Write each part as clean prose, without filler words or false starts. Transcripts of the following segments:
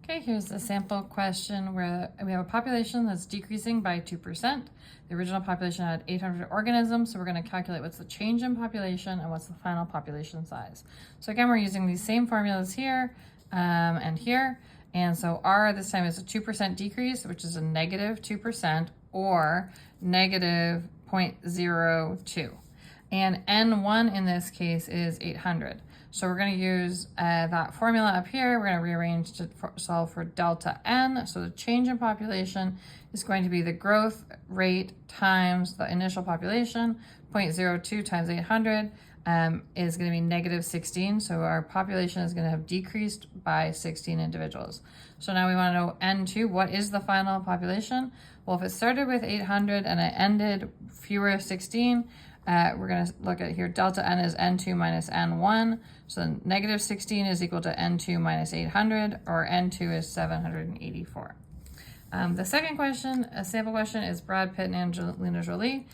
Okay, here's the sample question where we have a population that's decreasing by 2%. The original population had 800 organisms, so we're going to calculate what's the change in population and what's the final population size. So again, we're using these same formulas here and here. And so R this time is a 2% decrease, which is a negative 2%, or negative 0.02. And N1 in this case is 800. So we're going to use that formula up here. We're going to rearrange to solve for delta N. So the change in population is going to be the growth rate times the initial population. 0.02 times 800 is going to be negative 16. So our population is going to have decreased by 16 individuals. So now we want to know N2. What is the final population? Well, if it started with 800 and it ended fewer 16, we're going to look at here, delta N is N2 minus N1. So negative 16 is equal to N2 minus 800, or N2 is 784. The second question, a sample question, is Brad Pitt and Angelina Jolie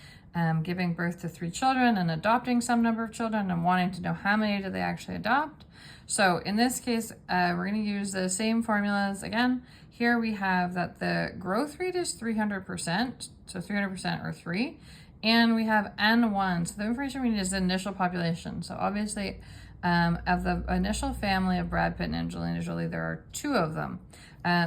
giving birth to 3 children and adopting some number of children and wanting to know how many did they actually adopt. So in this case, we're going to use the same formulas again. Here we have that the growth rate is 300%, so 300% or 3. And we have N1, so the information we need is the initial population. So obviously, of the initial family of Brad Pitt and Angelina Jolie, there are 2 of them.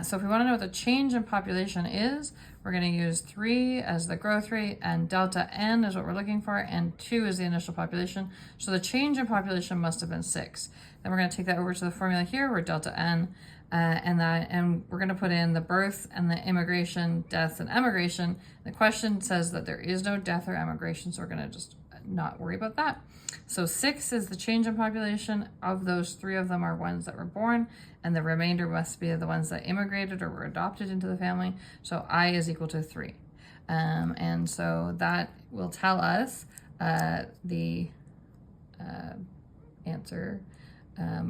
So if we want to know what the change in population is, we're going to use 3 as the growth rate, and delta N is what we're looking for, and 2 is the initial population. So the change in population must have been 6. Then we're going to take that over to the formula here, where delta N, and we're going to put in the birth and the immigration, deaths, and emigration. The question says that there is no death or emigration, so we're going to just not worry about that. So 6 is the change in population. Of those, 3 of them are ones that were born, and the remainder must be the ones that immigrated or were adopted into the family. So I is equal to 3. And so that will tell us the answer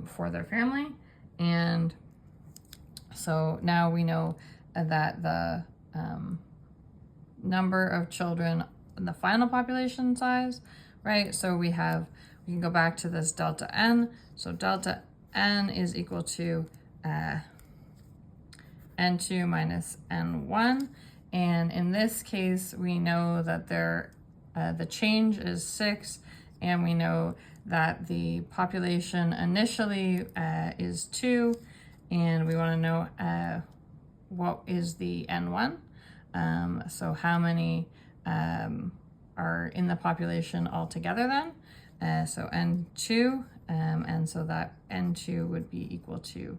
for their family. And so now we know that the number of children in the final population size, right? So we can go back to this delta N. So delta N is equal to N2 minus N1. And in this case, we know that the change is 6, and we know that the population initially is 2, and we want to know what is the N1. So how many are in the population altogether then? So N2, and so that N2 would be equal to